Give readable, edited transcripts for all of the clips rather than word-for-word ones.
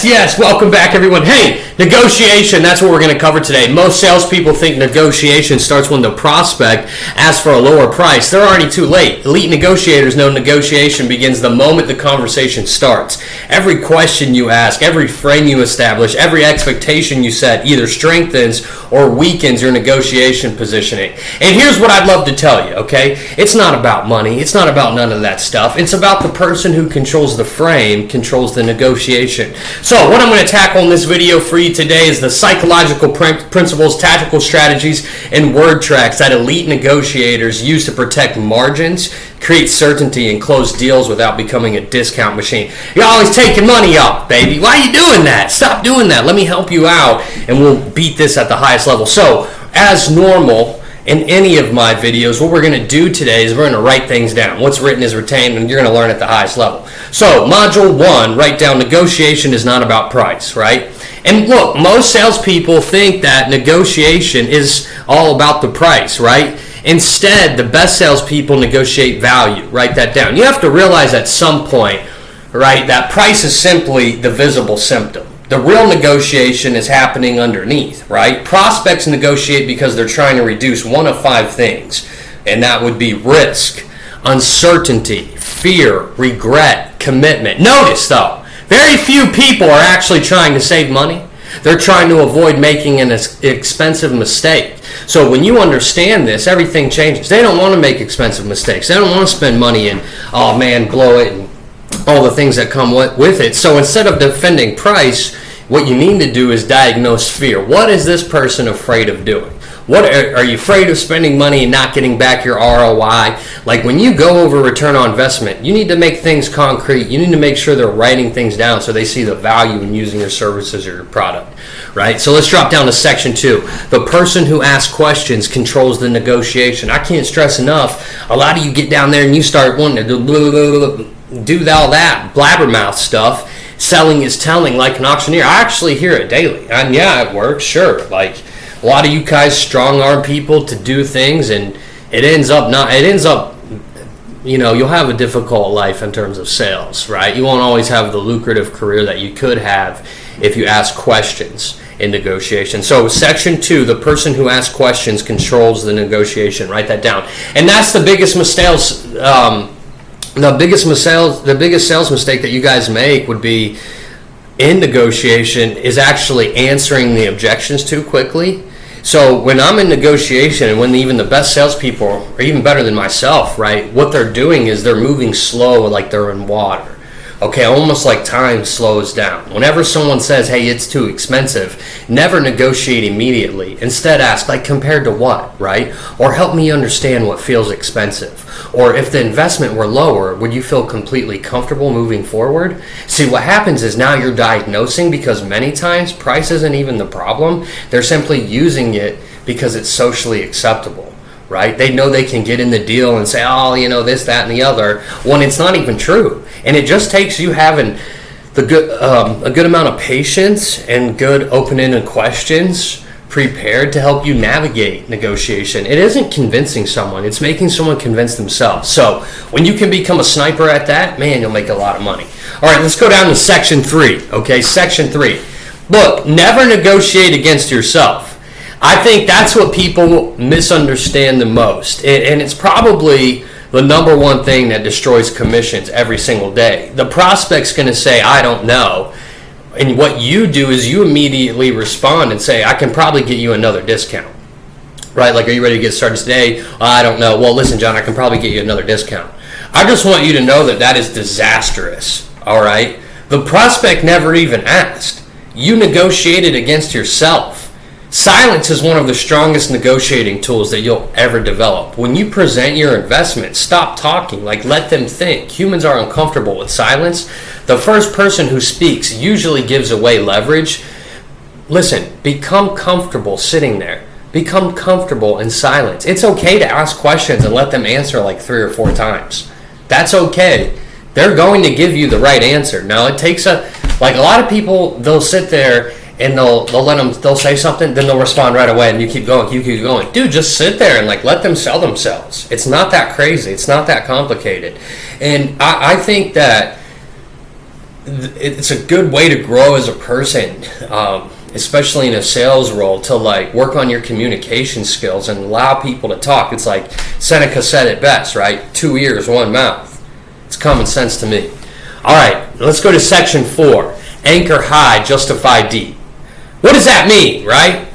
Yes. Welcome back, everyone. Hey, negotiation. That's what we're going to cover today. Most salespeople think negotiation starts when the prospect asks for a lower price. They're already too late. Elite negotiators know negotiation begins the moment the conversation starts. Every question you ask, every frame you establish, every expectation you set either strengthens or weakens your negotiation positioning. And here's what I'd love to tell you, okay? It's not about money. It's not about none of that stuff. It's about the person who controls the frame, controls the negotiation. So what I'm going to tackle in this video for you today is the psychological principles, tactical strategies, and word tracks that elite negotiators use to protect margins, create certainty, and close deals without becoming a discount machine. You're always taking money up, baby. Why are you doing that? Stop doing that. Let me help you out, and we'll beat this at the highest level. So, as normal, in any of my videos, what we're going to do today is we're going to write things down. What's written is retained, and you're going to learn at the highest level. So, module 1, write down negotiation is not about price, right? And look, most salespeople think that negotiation is all about the price, right? Instead, the best salespeople negotiate value. Write that down. You have to realize at some point, right, that price is simply the visible symptom. The real negotiation is happening underneath, right? Prospects negotiate because they're trying to reduce one of 5 things, and that would be risk, uncertainty, fear, regret, commitment. Notice, though, very few people are actually trying to save money. They're trying to avoid making an expensive mistake. So when you understand this, everything changes. They don't want to make expensive mistakes. They don't want to spend money and, oh man, blow it, and all the things that come with it. So instead of defending price, what you need to do is diagnose fear. What is this person afraid of doing? What are you afraid of spending money and not getting back your ROI? Like when you go over return on investment, you need to make things concrete. You need to make sure they're writing things down so they see the value in using your services or your product, right? So let's drop down to section 2. The person who asks questions controls the negotiation. I can't stress enough. A lot of you get down there and you start wanting to do all that blabbermouth stuff. Selling is telling like an auctioneer. I actually hear it daily. And yeah, it works, sure. Like a lot of you guys strong arm people to do things, and you'll have a difficult life in terms of sales, right? You won't always have the lucrative career that you could have if you ask questions in negotiation. So section 2, the person who asks questions controls the negotiation. Write that down. And that's the biggest mistakes. The biggest sales mistake that you guys make would be in negotiation is actually answering the objections too quickly. So when I'm in negotiation, and when even the best salespeople are even better than myself, right, what they're doing is they're moving slow like they're in water. Okay, almost like time slows down. Whenever someone says, hey, it's too expensive, never negotiate immediately. Instead ask, like, compared to what, right? Or help me understand what feels expensive. Or if the investment were lower, would you feel completely comfortable moving forward? See, what happens is now you're diagnosing because many times price isn't even the problem. They're simply using it because it's socially acceptable. Right? They know they can get in the deal and say, oh, this, that, and the other, when it's not even true. And it just takes you having a good amount of patience and good open-ended questions prepared to help you navigate negotiation. It isn't convincing someone. It's making someone convince themselves. So when you can become a sniper at that, man, you'll make a lot of money. All right, let's go down to section 3. Okay, section 3. Look, never negotiate against yourself. I think that's what people misunderstand the most. And it's probably the number one thing that destroys commissions every single day. The prospect's going to say, I don't know. And what you do is you immediately respond and say, I can probably get you another discount. Right? Like, are you ready to get started today? I don't know. Well, listen, John, I can probably get you another discount. I just want you to know that that is disastrous. All right? The prospect never even asked. You negotiated against yourself. Silence is one of the strongest negotiating tools that you'll ever develop. When you present your investment, stop talking, let them think. Humans are uncomfortable with silence. The first person who speaks usually gives away leverage. Listen, become comfortable sitting there. Become comfortable in silence. It's okay to ask questions and let them answer 3 or 4 times. That's okay. They're going to give you the right answer. Now, it takes a lot of people, they'll sit there and they'll say something, then they'll respond right away, and you keep going. Dude, just sit there and let them sell themselves. It's not that crazy. It's not that complicated. And I think that it's a good way to grow as a person, especially in a sales role, to like work on your communication skills and allow people to talk. It's like Seneca said it best, right? 2 ears, 1 mouth. It's common sense to me. All right, let's go to section 4. Anchor high, justify deep. What does that mean, right?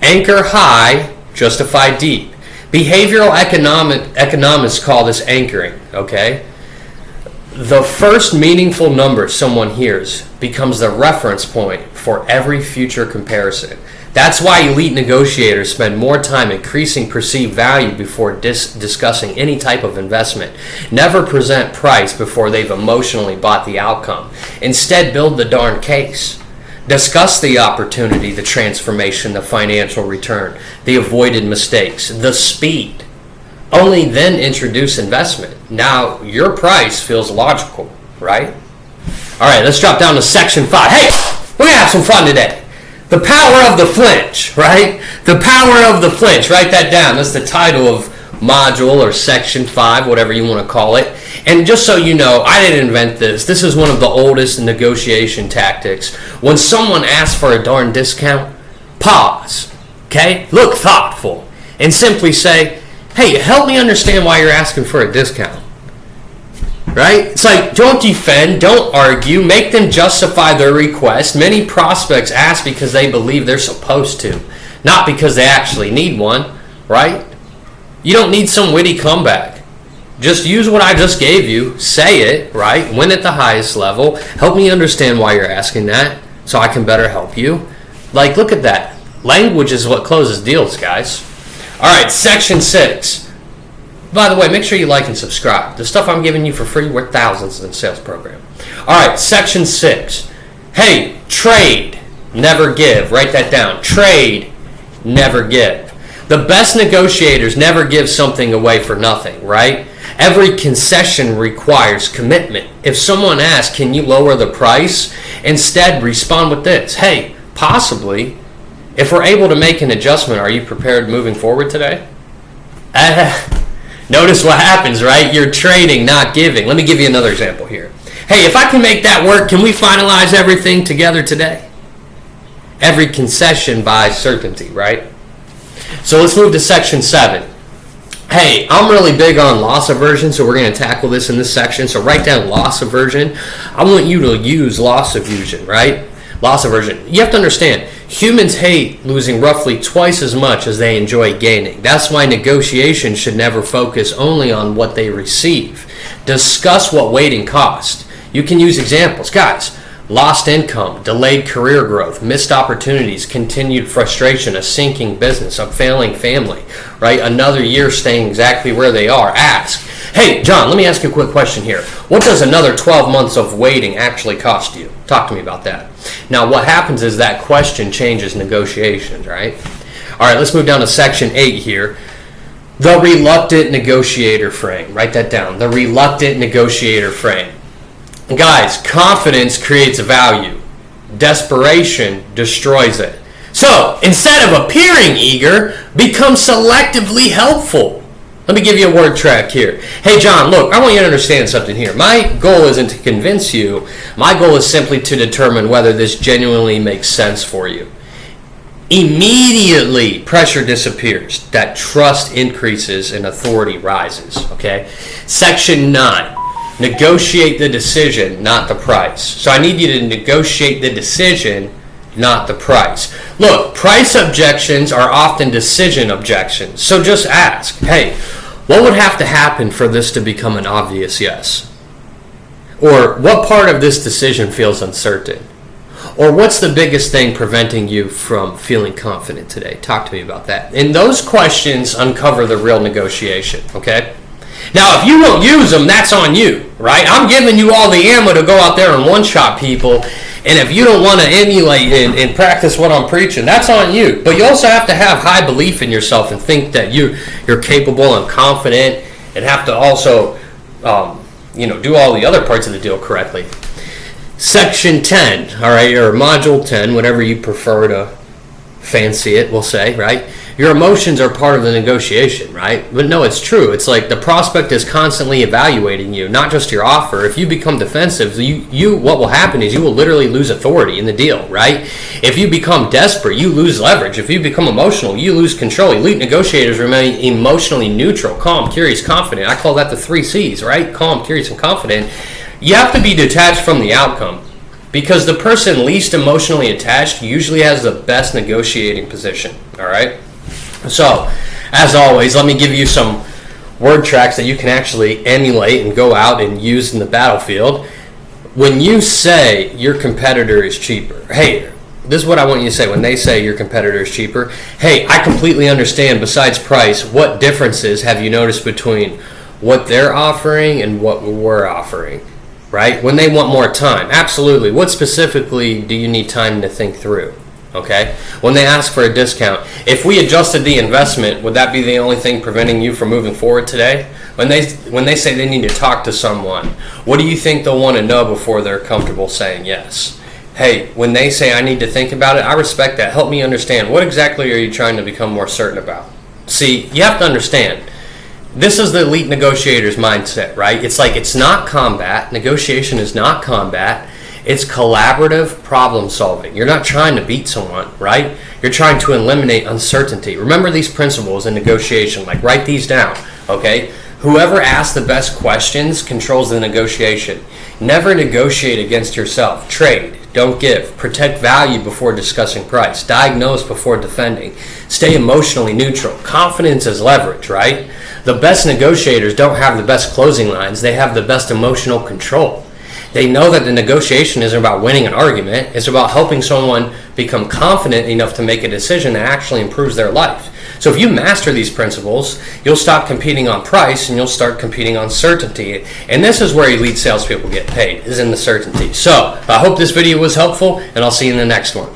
Anchor high, justify deep. Behavioral economists call this anchoring, okay? The first meaningful number someone hears becomes the reference point for every future comparison. That's why elite negotiators spend more time increasing perceived value before discussing any type of investment. Never present price before they've emotionally bought the outcome. Instead, build the darn case. Discuss the opportunity, the transformation, the financial return, the avoided mistakes, the speed. Only then introduce investment. Now your price feels logical, right? All right, let's drop down to section 5. Hey, we're going to have some fun today. The power of the flinch, right? The power of the flinch. Write that down. That's the title of module or section 5, whatever you want to call it. And just so you know, I didn't invent this. This is one of the oldest negotiation tactics. When someone asks for a darn discount, pause, okay? Look thoughtful and simply say, hey, help me understand why you're asking for a discount. Right? It's like, don't defend, don't argue, make them justify their request. Many prospects ask because they believe they're supposed to, not because they actually need one, right? You don't need some witty comeback. Just use what I just gave you, say it, right? Win at the highest level. Help me understand why you're asking that so I can better help you. Like, look at that. Language is what closes deals, guys. All right, section 6. By the way, make sure you like and subscribe. The stuff I'm giving you for free, worth thousands in the sales program. All right, section 6. Hey, trade, never give. Write that down. Trade, never give. The best negotiators never give something away for nothing, right? Every concession requires commitment. If someone asks, can you lower the price? Instead, respond with this. Hey, possibly. If we're able to make an adjustment, are you prepared moving forward today? Notice what happens, right? You're trading, not giving. Let me give you another example here. Hey, if I can make that work, can we finalize everything together today? Every concession buys certainty, right? So let's move to section 7. Hey, I'm really big on loss aversion, so we're going to tackle this in this section. So write down loss aversion. I want you to use loss aversion, right? Loss aversion. You have to understand, humans hate losing roughly twice as much as they enjoy gaining. That's why negotiation should never focus only on what they receive. Discuss what waiting costs. You can use examples. Guys, lost income, delayed career growth, missed opportunities, continued frustration, a sinking business, a failing family, right? Another year staying exactly where they are. Ask, hey, John, let me ask you a quick question here. What does another 12 months of waiting actually cost you? Talk to me about that. Now, what happens is that question changes negotiations, right? All right, let's move down to section 8 here. The reluctant negotiator frame. Write that down. The reluctant negotiator frame. Guys, confidence creates value. Desperation destroys it. So, instead of appearing eager, become selectively helpful. Let me give you a word track here. Hey, John, look, I want you to understand something here. My goal isn't to convince you. My goal is simply to determine whether this genuinely makes sense for you. Immediately, pressure disappears. That trust increases and authority rises, okay? Section 9. Negotiate the decision, not the price. So I need you to negotiate the decision, not the price. Look, price objections are often decision objections. So just ask, hey, what would have to happen for this to become an obvious yes? Or what part of this decision feels uncertain? Or what's the biggest thing preventing you from feeling confident today? Talk to me about that. And those questions uncover the real negotiation, okay? Now, if you won't use them, that's on you, right? I'm giving you all the ammo to go out there and one-shot people. And if you don't want to emulate and practice what I'm preaching, that's on you. But you also have to have high belief in yourself and think that you're capable and confident, and have to also do all the other parts of the deal correctly. Section 10, all right, or Module 10, whatever you prefer to fancy it, we'll say, right? your emotions are part of the negotiation, right? But no, it's true. It's like the prospect is constantly evaluating you, not just your offer. If you become defensive, what will happen is you will literally lose authority in the deal, right? If you become desperate, you lose leverage. If you become emotional, you lose control. Elite negotiators remain emotionally neutral, calm, curious, confident. I call that the 3 C's, right? Calm, curious, and confident. You have to be detached from the outcome, because the person least emotionally attached usually has the best negotiating position, all right? So, as always, let me give you some word tracks that you can actually emulate and go out and use in the battlefield. When you say your competitor is cheaper, hey, this is what I want you to say when they say your competitor is cheaper. Hey, I completely understand, besides price, what differences have you noticed between what they're offering and what we're offering, right? When they want more time, absolutely. What specifically do you need time to think through? Okay. When they ask for a discount, if we adjusted the investment, would that be the only thing preventing you from moving forward today? When they say they need to talk to someone, what do you think they'll want to know before they're comfortable saying yes? Hey, when they say I need to think about it, I respect that. Help me understand. What exactly are you trying to become more certain about? See, you have to understand. This is the elite negotiator's mindset, right? It's like it's not combat. Negotiation is not combat. It's collaborative problem solving. You're not trying to beat someone, right? You're trying to eliminate uncertainty. Remember these principles in negotiation. Like, write these down, okay? Whoever asks the best questions controls the negotiation. Never negotiate against yourself. Trade. Don't give. Protect value before discussing price. Diagnose before defending. Stay emotionally neutral. Confidence is leverage, right? The best negotiators don't have the best closing lines. They have the best emotional control. They know that the negotiation isn't about winning an argument. It's about helping someone become confident enough to make a decision that actually improves their life. So if you master these principles, you'll stop competing on price and you'll start competing on certainty. And this is where elite salespeople get paid, is in the certainty. So I hope this video was helpful, and I'll see you in the next one.